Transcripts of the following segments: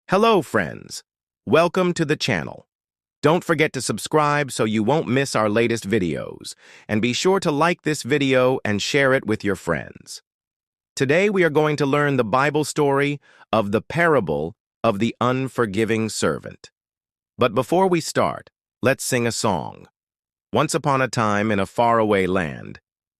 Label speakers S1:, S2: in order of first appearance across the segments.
S1: Hello, friends. Welcome to the channel. Don't forget to subscribe so you won't miss our latest videos, and be sure to like this video and share it with your friends. Today we are going to learn the Bible story of the parable of the unforgiving servant. But before we start, let's sing a song. Once upon a time in a faraway land,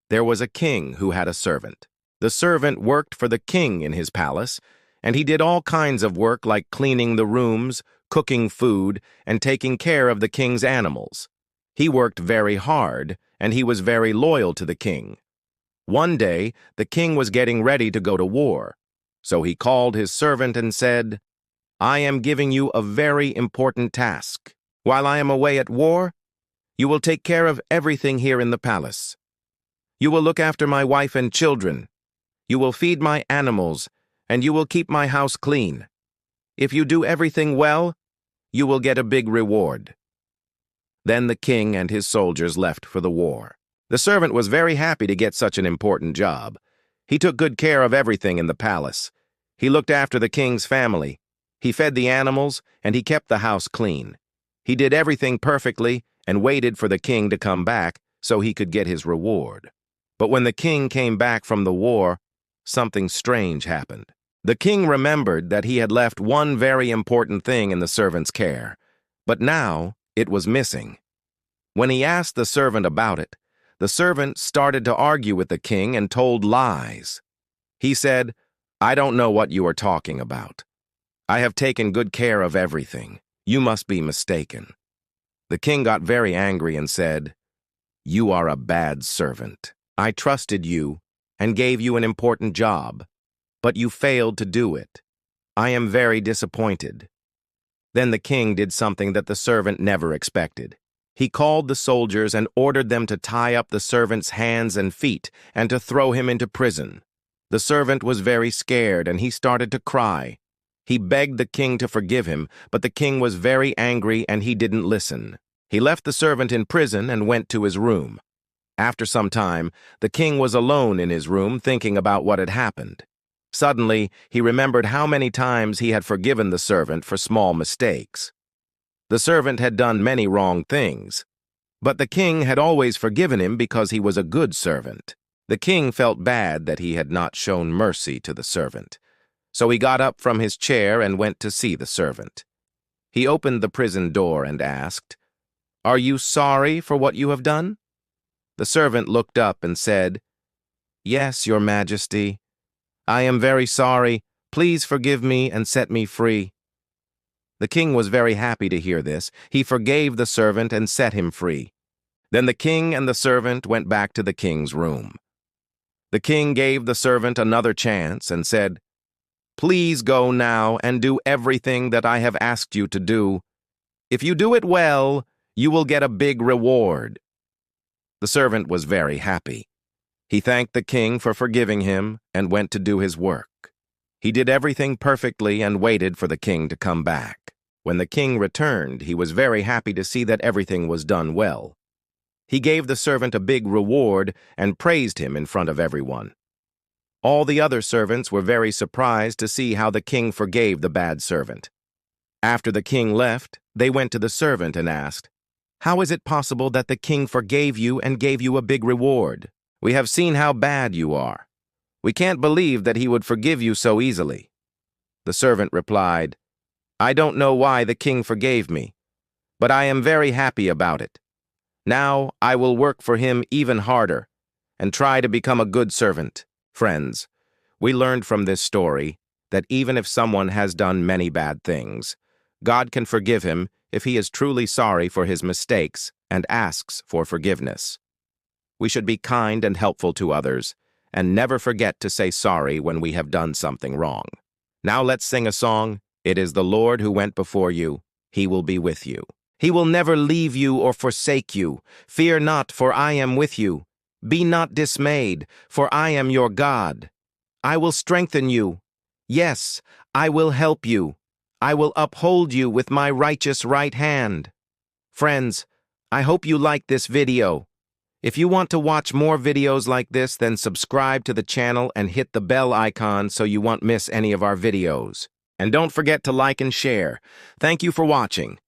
S1: there was a king who had a servant. The servant worked for the king in his palace, and he did all kinds of work like cleaning the rooms, cooking food, and taking care of the king's animals. He worked very hard, and he was very loyal to the king. One day, the king was getting ready to go to war, so he called his servant and said, "I am giving you a very important task. While I am away at war, you will take care of everything here in the palace. You will look after my wife and children. You will feed my animals, and you will keep my house clean. If you do everything well, you will get a big reward." Then the king and his soldiers left for the war. The servant was very happy to get such an important job. He took good care of everything in the palace. He looked after the king's family. He fed the animals, and he kept the house clean. He did everything perfectly and waited for the king to come back so he could get his reward. But when the king came back from the war, something strange happened. The king remembered that he had left one very important thing in the servant's care, but now it was missing. When he asked the servant about it, the servant started to argue with the king and told lies. He said, "I don't know what you are talking about. I have taken good care of everything. You must be mistaken." The king got very angry and said, "You are a bad servant. I trusted you and gave you an important job, but you failed to do it. I am very disappointed." Then the king did something that the servant never expected. He called the soldiers and ordered them to tie up the servant's hands and feet and to throw him into prison. The servant was very scared and he started to cry. He begged the king to forgive him, but the king was very angry and he didn't listen. He left the servant in prison and went to his room. After some time, the king was alone in his room thinking about what had happened. Suddenly, he remembered how many times he had forgiven the servant for small mistakes. The servant had done many wrong things, but the king had always forgiven him because he was a good servant. The king felt bad that he had not shown mercy to the servant, so he got up from his chair and went to see the servant. He opened the prison door and asked, "Are you sorry for what you have done?" The servant looked up and said, "Yes, Your Majesty. I am very sorry. Please forgive me and set me free." The king was very happy to hear this. He forgave the servant and set him free. Then the king and the servant went back to the king's room. The king gave the servant another chance and said, "Please go now and do everything that I have asked you to do. If you do it well, you will get a big reward." The servant was very happy. He thanked the king for forgiving him and went to do his work. He did everything perfectly and waited for the king to come back. When the king returned, he was very happy to see that everything was done well. He gave the servant a big reward and praised him in front of everyone. All the other servants were very surprised to see how the king forgave the bad servant. After the king left, they went to the servant and asked, "How is it possible that the king forgave you and gave you a big reward? We have seen how bad you are. We can't believe that he would forgive you so easily." The servant replied, "I don't know why the king forgave me, but I am very happy about it. Now I will work for him even harder and try to become a good servant." Friends, we learned from this story that even if someone has done many bad things, God can forgive him if he is truly sorry for his mistakes and asks for forgiveness. We should be kind and helpful to others, and never forget to say sorry when we have done something wrong. Now let's sing a song. It is the Lord who went before you. He will be with you. He will never leave you or forsake you. Fear not, for I am with you. Be not dismayed, for I am your God. I will strengthen you. Yes, I will help you. I will uphold you with my righteous right hand. Friends, I hope you liked this video. If you want to watch more videos like this, then subscribe to the channel and hit the bell icon so you won't miss any of our videos. And don't forget to like and share. Thank you for watching.